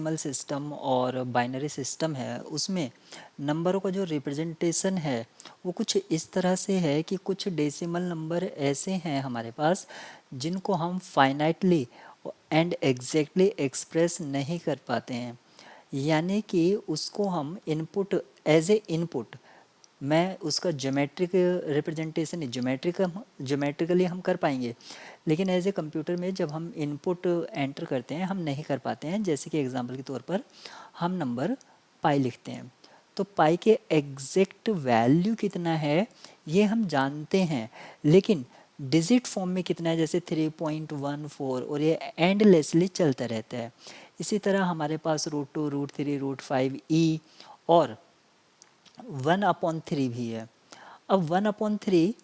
Decimal system और binary system है उसमें नंबरों का जो रिप्रेजेंटेशन है वो कुछ इस तरह से है कि कुछ डेसिमल नंबर ऐसे हैं हमारे पास जिनको हम फाइनाइटली एंड एग्जैक्टली एक्सप्रेस नहीं कर पाते हैं, यानी कि उसको हम इनपुट एज ए इनपुट मैं उसका ज्योमेट्रिक रिप्रेजेंटेशन ज्योमेट्रिकली हम कर पाएंगे, लेकिन एज ए कंप्यूटर में जब हम इनपुट एंटर करते हैं हम नहीं कर पाते हैं। जैसे कि एग्जांपल के तौर पर हम नंबर पाई लिखते हैं तो पाई के एग्जैक्ट वैल्यू कितना है ये हम जानते हैं, लेकिन डिजिट फॉर्म में कितना है जैसे 3.14 और ये एंडलेसली चलता रहता है। इसी तरह हमारे पास √2 √3 √5 ई और 1/3 भी है। अब 1/3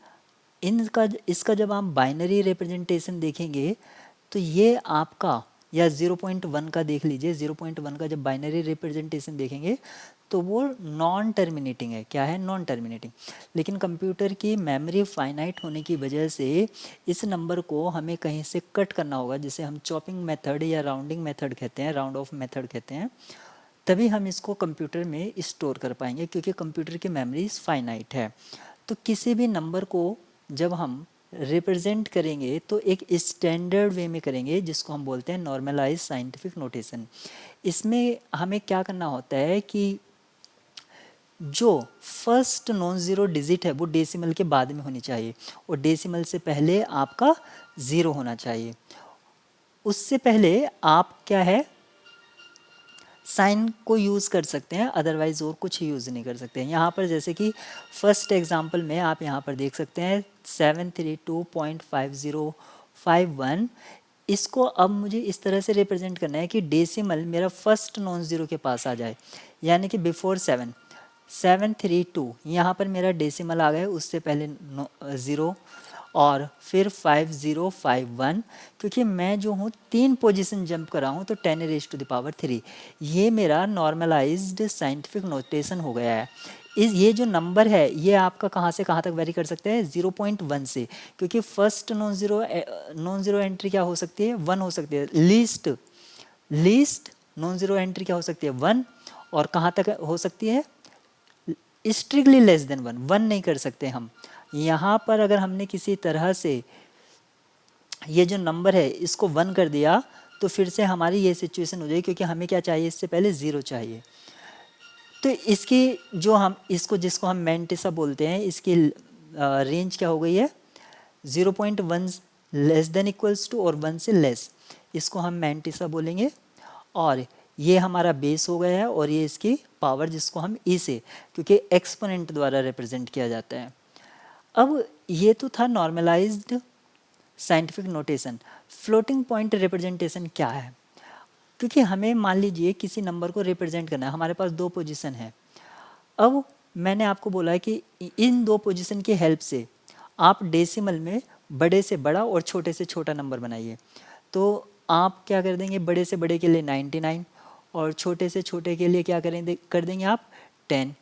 इसका जब आप बाइनरी रिप्रेजेंटेशन देखेंगे तो ये आपका या 0.1 का देख लीजिए, 0.1 का जब बाइनरी रिप्रेजेंटेशन देखेंगे तो वो नॉन टर्मिनेटिंग है। क्या है? Non terminating. लेकिन कंप्यूटर की मेमोरी फाइनाइट होने की वजह से इस नंबर को हमें कहीं से कट करना होगा, जिसे हम चॉपिंग मेथड या राउंडिंग मेथड कहते हैं, राउंड ऑफ मेथड कहते हैं। तभी हम इसको कंप्यूटर में स्टोर कर पाएंगे क्योंकि कंप्यूटर की मेमोरी फाइनाइट है। तो किसी भी नंबर को जब हम रिप्रेजेंट करेंगे तो एक स्टैंडर्ड वे में करेंगे जिसको हम बोलते हैं नॉर्मलाइज साइंटिफिक नोटेशन। इसमें हमें क्या करना होता है कि जो फर्स्ट नॉन ज़ीरो डिजिट है वो डेसिमल के बाद में होनी चाहिए और डेसिमल से पहले आपका ज़ीरो होना चाहिए। उससे पहले आप क्या है साइन को यूज़ कर सकते हैं, अदरवाइज और कुछ यूज़ नहीं कर सकते हैं। यहाँ पर जैसे कि फर्स्ट एग्जांपल में आप यहाँ पर देख सकते हैं 732.5051। इसको अब मुझे इस तरह से रिप्रेजेंट करना है कि डेसिमल मेरा फर्स्ट नॉन ज़ीरो के पास आ जाए, यानी कि बिफोर 732 यहाँ पर मेरा डेसिमल आ गया, उससे पहले ज़ीरो और फिर 5051। क्योंकि मैं जो हूँ 3 पोजीशन जंप कर रहा हूँ तो 10⁻³ ये मेरा नॉर्मलाइज्ड साइंटिफिक नोटेशन हो गया है। ये जो नंबर है ये आपका कहाँ से कहाँ तक वेरी कर सकते हैं 0.1 से, क्योंकि फर्स्ट नॉन ज़ीरो एंट्री क्या हो सकती है 1 हो सकती है। लीस्ट नॉन ज़ीरो एंट्री क्या हो सकती है 1, और कहाँ तक हो सकती है स्ट्रिक्टली लेस देन 1 नहीं कर सकते हम। यहाँ पर अगर हमने किसी तरह से ये जो नंबर है इसको 1 कर दिया तो फिर से हमारी ये सिचुएशन हो जाएगी, क्योंकि हमें क्या चाहिए इससे पहले 0 चाहिए। तो इसकी जो हम इसको जिसको हम मैंटिसा बोलते हैं इसकी रेंज क्या हो गई है 0.1 लेस देन इक्वल्स टू और 1 से लेस, इसको हम मैंटिसा बोलेंगे। और ये हमारा बेस हो गया है और ये इसकी पावर जिसको हम ई से, क्योंकि एक्सपोनेंट द्वारा रिप्रेजेंट किया जाता है। अब ये तो था normalised scientific notation. Floating point representation क्या है? क्योंकि हमें मान लीजिए किसी नंबर को रिप्रेजेंट करना है, हमारे पास 2 पोजीशन है। अब मैंने आपको बोला है कि इन 2 पोजीशन की हेल्प से आप डेसिमल में बड़े से बड़ा और छोटे से छोटा नंबर बनाइए। तो आप क्या कर देंगे, बड़े से बड़े के लिए 99 और छोटे से छोटे के लिए क्या कर देंगे आप 10,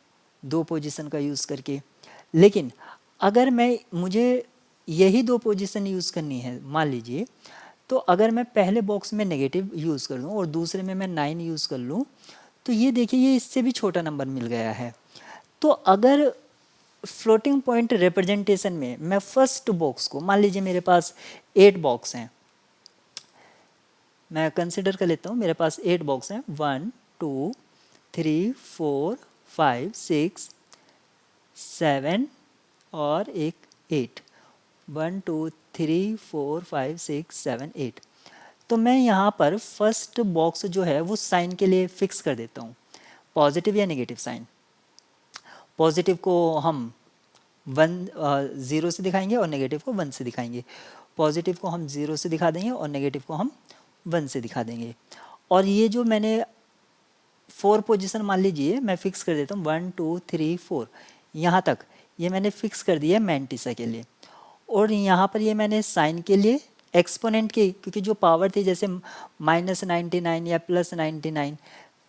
2 पोजीशन का यूज़ करके। लेकिन अगर मुझे यही 2 पोजीशन यूज़ करनी है मान लीजिए, तो अगर मैं पहले बॉक्स में नेगेटिव यूज़ कर लूँ और दूसरे में मैं 9 यूज़ कर लूँ तो ये देखिए ये इससे भी छोटा नंबर मिल गया है। तो अगर फ्लोटिंग पॉइंट रिप्रेजेंटेशन में मैं फर्स्ट बॉक्स को, मान लीजिए मेरे पास 8 बॉक्स हैं, मैं कंसिडर कर लेता हूँ मेरे पास 8 बॉक्स हैं 1 2 3 4 5 6 7 और एक 8, 1 2 3 4 5 6 7 8। तो मैं यहाँ पर फर्स्ट बॉक्स जो है वो साइन के लिए फिक्स कर देता हूँ, पॉजिटिव या नेगेटिव साइन। पॉजिटिव को हम 0 से दिखाएंगे और नेगेटिव को 1 से दिखाएंगे। पॉजिटिव को हम 0 से दिखा देंगे और नेगेटिव को हम 1 से दिखा देंगे। और ये जो मैंने 4 पोजीशन मान लीजिए मैं फिक्स कर देता हूँ 1 2 3 4, यहाँ तक ये मैंने फिक्स कर दिया मैंटिसा के लिए। और यहाँ पर ये मैंने साइन के लिए एक्सपोनेंट के, क्योंकि जो पावर थी जैसे -99 या +99,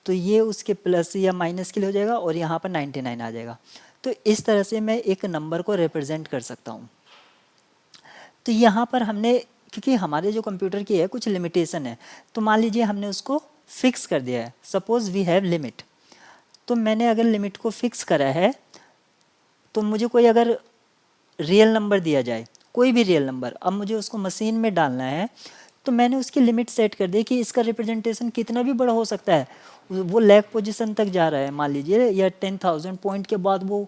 तो ये उसके प्लस या माइनस के लिए हो जाएगा और यहाँ पर 99 आ जाएगा। तो इस तरह से मैं एक नंबर को रिप्रेजेंट कर सकता हूँ। तो यहाँ पर हमने, क्योंकि हमारे जो कंप्यूटर की है कुछ लिमिटेशन है, तो मान लीजिए हमने उसको फिक्स कर दिया है। सपोज वी हैव लिमिट, तो मैंने अगर लिमिट को फिक्स करा है, तो मुझे कोई अगर रियल नंबर दिया जाए, कोई भी रियल नंबर, अब मुझे उसको मशीन में डालना है, तो मैंने उसकी लिमिट सेट कर दी कि इसका रिप्रेजेंटेशन कितना भी बड़ा हो सकता है, वो लैग पोजीशन तक जा रहा है मान लीजिए, या 10,000 पॉइंट के बाद वो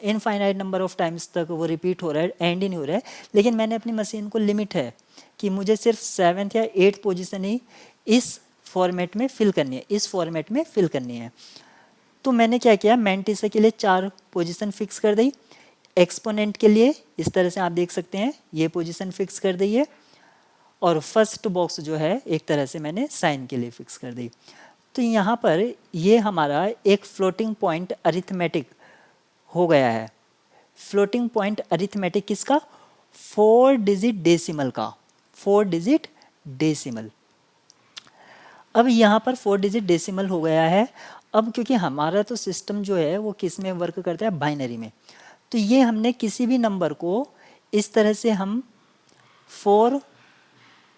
इनफाइनाइट नंबर ऑफ टाइम्स तक वो रिपीट हो रहा है, एंड ही नहीं हो रहा है, लेकिन मैंने अपनी मशीन को लिमिट है कि मुझे सिर्फ 7th या 8th पोजीशन ही इस फॉर्मेट में फिल करनी है, इस फॉर्मेट में फिल करनी है। तो मैंने क्या किया, मैंटिसा के लिए 4 पोजीशन फिक्स कर दी, एक्सपोनेंट के लिए इस तरह से आप देख सकते हैं ये पोजीशन फिक्स कर दी है, और फर्स्ट बॉक्स जो है एक तरह से मैंने साइन के लिए फिक्स कर दी। तो यहाँ पर ये हमारा एक फ्लोटिंग पॉइंट अरिथमेटिक हो गया है। फ्लोटिंग पॉइंट अरिथमेटिक किसका? 4 डिजिट डेसिमल का, 4 डिजिट डेसिमल। अब यहाँ पर 4 डिजिट डेसिमल हो गया है। अब क्योंकि हमारा तो सिस्टम जो है वो किस में वर्क करता है, बाइनरी में, तो ये हमने किसी भी नंबर को इस तरह से हम 4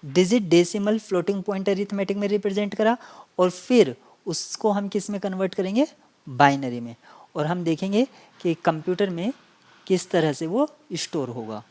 digit decimal floating point arithmetic में रिप्रेजेंट करा, और फिर उसको हम किस में कन्वर्ट करेंगे, बाइनरी में, और हम देखेंगे कि कंप्यूटर में किस तरह से वो स्टोर होगा।